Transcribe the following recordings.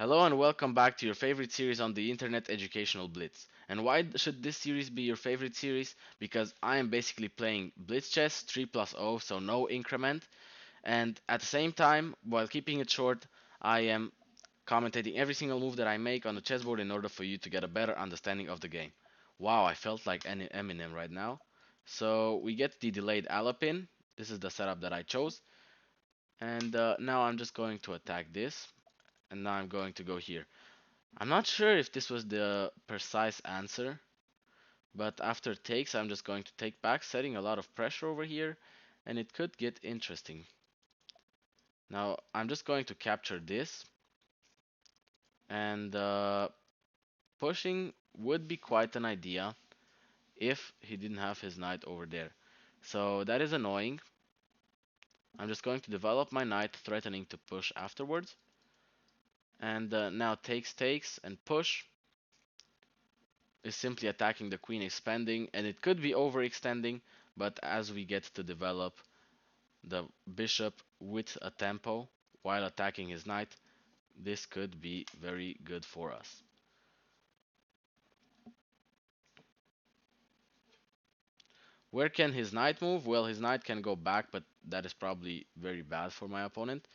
Hello and welcome back to your favorite series on the internet, Educational Blitz. And why should this series be your favorite series? Because I am basically playing Blitz Chess 3 plus 0, so no increment. And at the same time, while keeping it short, I am commentating every single move that I make on the chessboard in order for you to get a better understanding of the game. Wow, I felt like Eminem right now. So we get the delayed Alapin. This is the setup that I chose. And now I'm just going to attack this. And now I'm going to go here. I'm not sure if this was the precise answer, but after takes, I'm just going to take back, setting a lot of pressure over here, and it could get interesting. Now, I'm just going to capture this, and pushing would be quite an idea if he didn't have his knight over there. So that is annoying. I'm just going to develop my knight, threatening to push afterwards. And now takes, and push is simply attacking the queen expanding, and it could be overextending, but as we get to develop the bishop with a tempo while attacking his knight, this could be very good for us. Where can his knight move? Well, his knight can go back, but that is probably very bad for my opponent.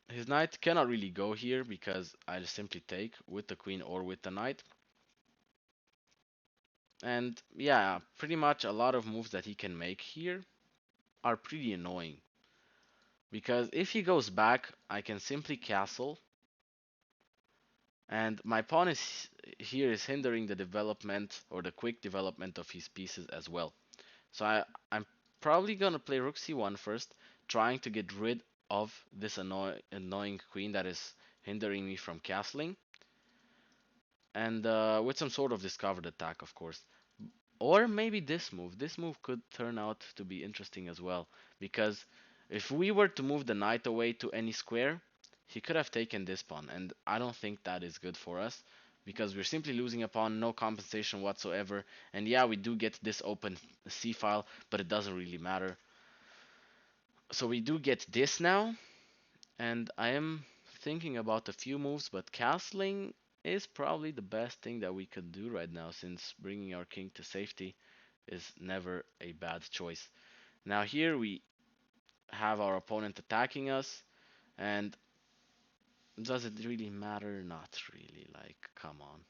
His knight cannot really go here because I just simply take with the queen or with the knight. And yeah, pretty much a lot of moves that he can make here are pretty annoying. Because if he goes back, I can simply castle, and my pawn is here is hindering the development or the quick development of his pieces as well. So I'm probably gonna play rook c1 first, trying to get rid of this annoying queen that is hindering me from castling, and with some sort of discovered attack, of course. Or maybe this move. This move could turn out to be interesting as well, because if we were to move the knight away to any square, he could have taken this pawn, and I don't think that is good for us, because we're simply losing a pawn, no compensation whatsoever, and yeah, we do get this open c file, but it doesn't really matter. So we do get this now, and I am thinking about a few moves, but castling is probably the best thing that we could do right now, since bringing our king to safety is never a bad choice. Now here we have our opponent attacking us, and does it really matter? Not really, like, come on.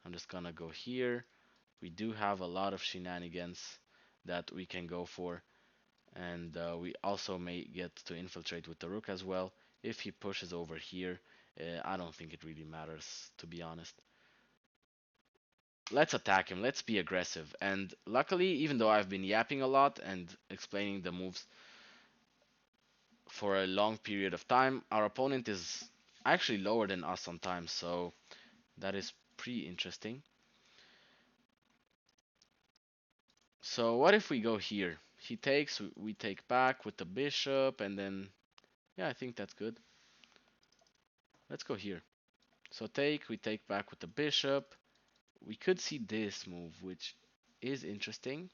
I'm just gonna go here. We do have a lot of shenanigans that we can go for, and we also may get to infiltrate with the rook as well. If he pushes over here, I don't think it really matters, to be honest. Let's attack him, let's be aggressive, and luckily, even though I've been yapping a lot and explaining the moves for a long period of time, our opponent is actually lower than us sometimes, so that is pretty interesting. So what if we go here? He takes, we take back with the bishop, and then, yeah, I think that's good. Let's go here. So take, we take back with the bishop. We could see this move, which is interesting,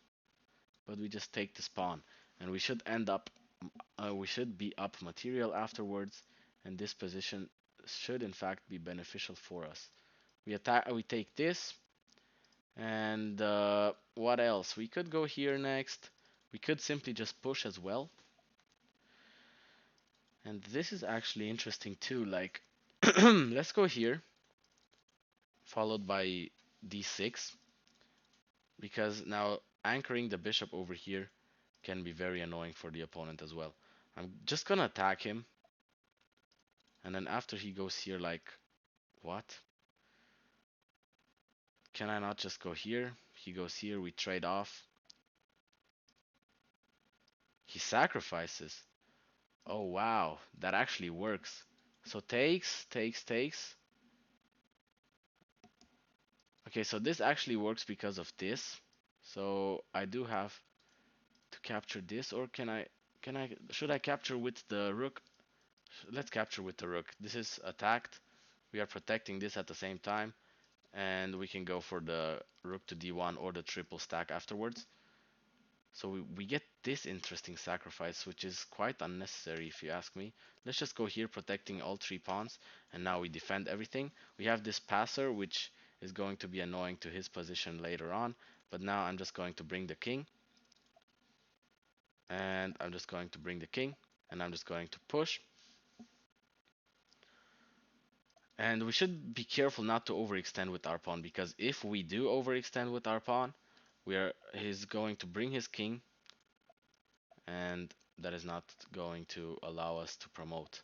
but we just take this pawn, and we should end up, we should be up material afterwards, and this position should in fact be beneficial for us. We attack, we take this, and what else? We could go here next. We could simply just push as well. And this is actually interesting too. Like, let's go here, followed by d6, because now anchoring the bishop over here can be very annoying for the opponent as well. I'm just gonna attack him, and then after he goes here, like, what? Can I not just go here? He goes here, we trade off. He sacrifices. Oh wow, that actually works. So takes. Okay, so this actually works because of this. So I do have to capture this, or should I capture with the rook? Let's capture with the rook. This is attacked. We are protecting this at the same time, and we can go for the rook to d1 or the triple stack afterwards. So we get this interesting sacrifice, which is quite unnecessary if you ask me. Let's just go here protecting all three pawns, and now we defend everything. We have this passer, which is going to be annoying to his position later on, but now I'm just going to bring the king, and I'm just going to bring the king, and I'm just going to push. And we should be careful not to overextend with our pawn, because if we do overextend with our pawn, he's going to bring his king, and that is not going to allow us to promote.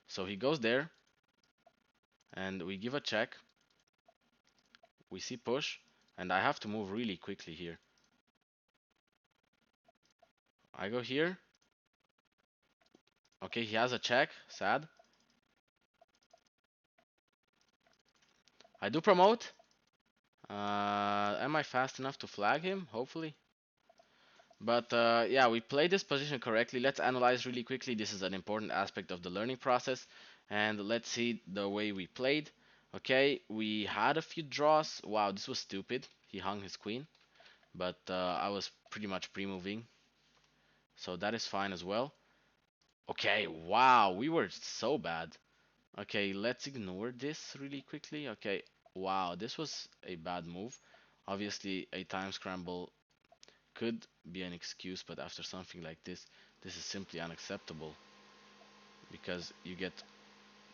So he goes there, and we give a check. We see push, and I have to move really quickly here. I go here. Okay, he has a check. Sad. I do promote. Am I fast enough to flag him? Hopefully. But yeah, we played this position correctly. Let's analyze really quickly. This is an important aspect of the learning process. And let's see the way we played. Okay, we had a few draws. Wow, this was stupid. He hung his queen. But I was pretty much pre-moving. So that is fine as well. Okay, wow, we were so bad. Okay, let's ignore this really quickly. Okay, wow, this was a bad move. Obviously, a time scramble could be an excuse, but after something like this is simply unacceptable because you get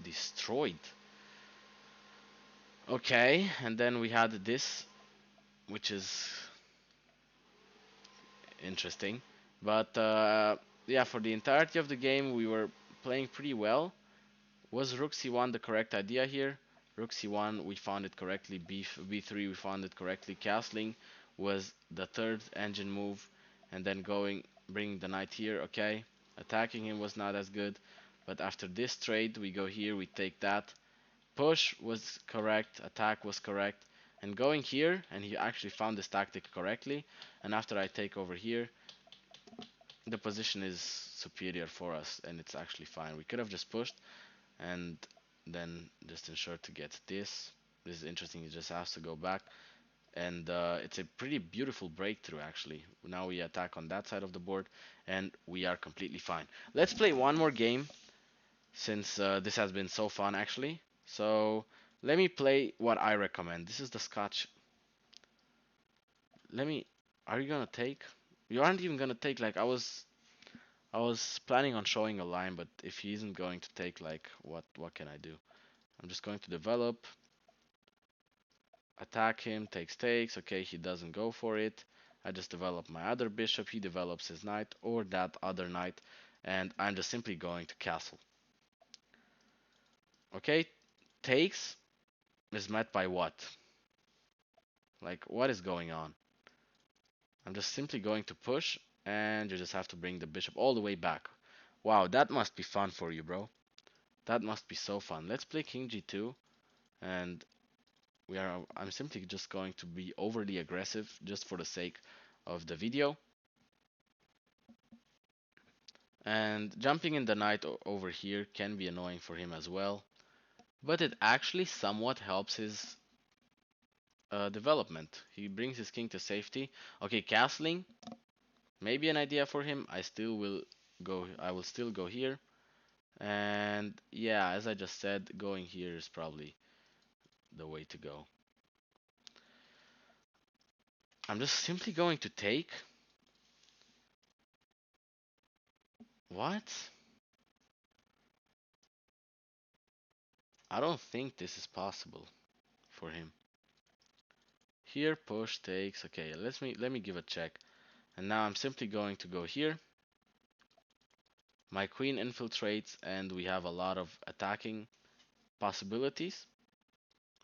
destroyed. Okay, and then we had this, which is interesting. But yeah, for the entirety of the game, we were playing pretty well. Was rook c1 the correct idea here? Rook c1, we found it correctly. B3, we found it correctly. Castling was the third engine move, and then bringing the knight here. Okay, attacking him was not as good, but after this trade, we go here, we take that. Push was correct, attack was correct, and going here, and he actually found this tactic correctly. And after I take over here, the position is superior for us, and it's actually fine. We could have just pushed and then just ensure to get this. This is interesting. He just has to go back, and it's a pretty beautiful breakthrough actually. Now we attack on that side of the board, and we are completely fine. Let's play one more game since this has been so fun actually. So let me play what I recommend. This is the Scotch. Let me. Are you gonna take? You aren't even gonna take. Like I was planning on showing a line, but if he isn't going to take, like what can I do? I'm just going to develop, attack him, takes. Okay, he doesn't go for it. I just develop my other bishop, he develops his knight or that other knight, and I'm just simply going to castle. Okay, takes is met by what? Like, what is going on? I'm just simply going to push, and you just have to bring the bishop all the way back. Wow, that must be fun for you, bro. That must be so fun. Let's play king g2, and I'm simply just going to be overly aggressive just for the sake of the video. And jumping in the knight over here can be annoying for him as well, but it actually somewhat helps his development. He brings his king to safety. Okay, castling, maybe an idea for him. I will still go here. And yeah, as I just said, going here is probably the way to go. I'm just simply going to take. What? I don't think this is possible for him. Here, push takes. Okay, let me give a check. And now I'm simply going to go here. My queen infiltrates, and we have a lot of attacking possibilities.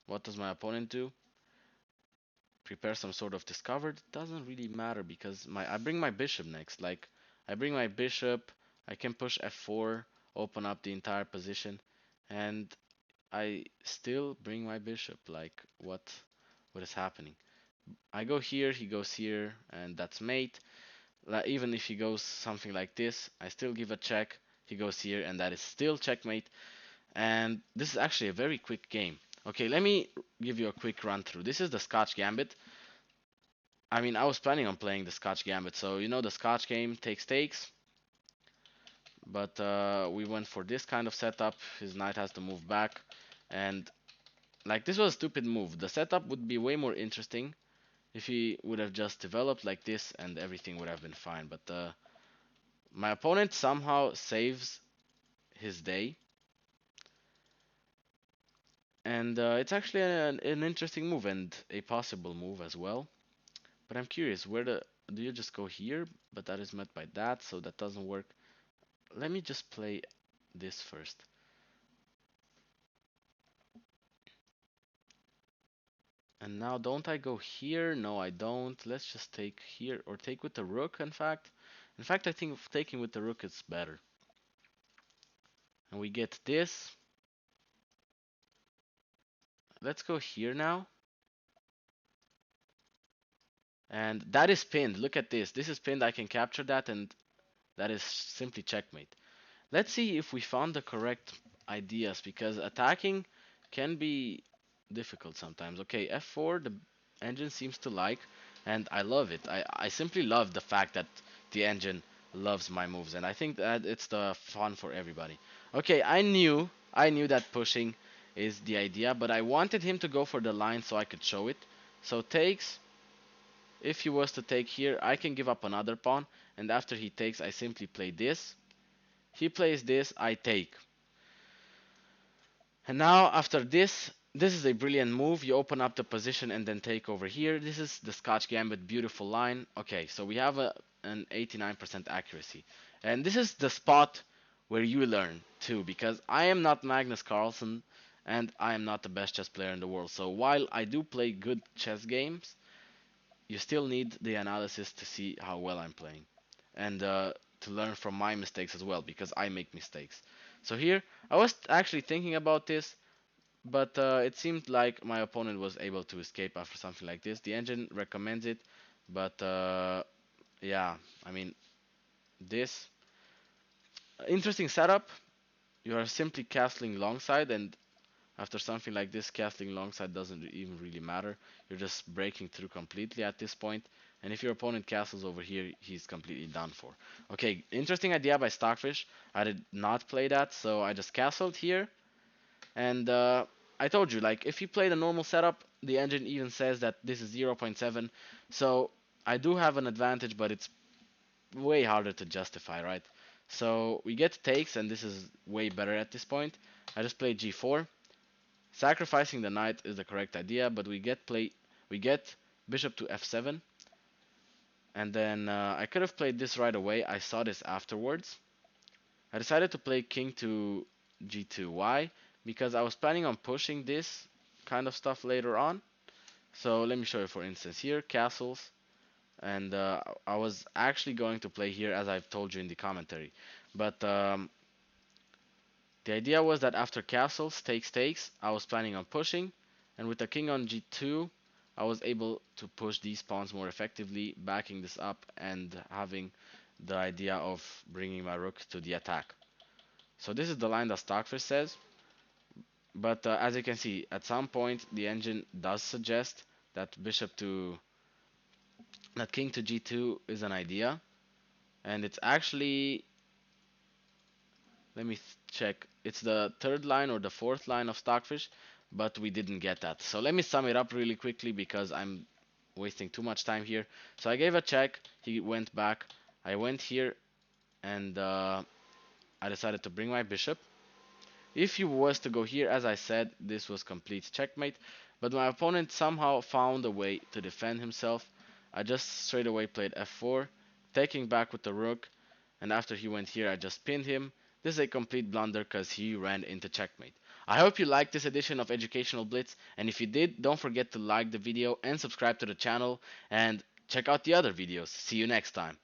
What does my opponent do? Prepare some sort of discovered? Doesn't really matter because I bring my bishop next. Like, I bring my bishop, I can push f4, open up the entire position, and I still bring my bishop. Like, what is happening? I go here, he goes here, and that's mate. Like, even if he goes something like this, I still give a check. He goes here, and that is still checkmate. And this is actually a very quick game. Okay, let me give you a quick run through. This is the Scotch Gambit. I mean, I was planning on playing the Scotch Gambit, so you know the Scotch game takes, but we went for this kind of setup. His knight has to move back, and like this was a stupid move. The setup would be way more interesting if he would have just developed like this, and everything would have been fine. But my opponent somehow saves his day, and it's actually an interesting move and a possible move as well. But I'm curious, where do you just go here? But that is met by that, so that doesn't work. Let me just play this first. And now don't I go here? No, I don't. Let's just take here or take with the rook, in fact. In fact, I think taking with the rook is better. And we get this. Let's go here now. And that is pinned. Look at this. This is pinned. I can capture that, and that is simply checkmate. Let's see if we found the correct ideas, because attacking can be difficult sometimes. Okay, f4, the engine seems to like, and I love it. I simply love the fact that the engine loves my moves, and I think that it's the fun for everybody. Okay, I knew that pushing is the idea, but I wanted him to go for the line so I could show it. So takes, if he was to take here, I can give up another pawn, and after he takes, I simply play this. He plays this, I take. And now after this is a brilliant move. You open up the position and then take over here. This is the Scotch Gambit, beautiful line. Okay, so we have an 89% accuracy. And this is the spot where you learn too, because I am not Magnus Carlsen and I am not the best chess player in the world. So while I do play good chess games, you still need the analysis to see how well I'm playing. And to learn from my mistakes as well, because I make mistakes. So here, I was actually thinking about this, but it seemed like my opponent was able to escape after something like this. The engine recommends it, but yeah, I mean, this interesting setup. You are simply castling longside, and after something like this, castling longside doesn't even really matter. You're just breaking through completely at this point. And if your opponent castles over here, he's completely done for. Okay, interesting idea by Stockfish. I did not play that, so I just castled here. And I told you, like, if you play the normal setup, the engine even says that this is 0.7. So I do have an advantage, but it's way harder to justify, right? So we get takes, and this is way better at this point. I just played g4. Sacrificing the knight is the correct idea, but we get bishop to f7, and then I could have played this right away. I saw this afterwards. I decided to play king to g2. Why? Because I was planning on pushing this kind of stuff later on. So let me show you, for instance, here, castles, and I was actually going to play here, as I've told you in the commentary. But the idea was that after castles, takes, I was planning on pushing, and with the king on g2, I was able to push these pawns more effectively, backing this up and having the idea of bringing my rook to the attack. So this is the line that Stockfish says, but as you can see, at some point the engine does suggest that king to g2 is an idea, and it's actually, let me check. It's the third line or the fourth line of Stockfish, but we didn't get that. So let me sum it up really quickly because I'm wasting too much time here. So I gave a check. He went back. I went here, and I decided to bring my bishop. If he was to go here, as I said, this was complete checkmate. But my opponent somehow found a way to defend himself. I just straight away played f4, taking back with the rook, and after he went here, I just pinned him. This is a complete blunder because he ran into checkmate. I hope you liked this edition of Educational Blitz, and if you did, don't forget to like the video and subscribe to the channel, and check out the other videos. See you next time.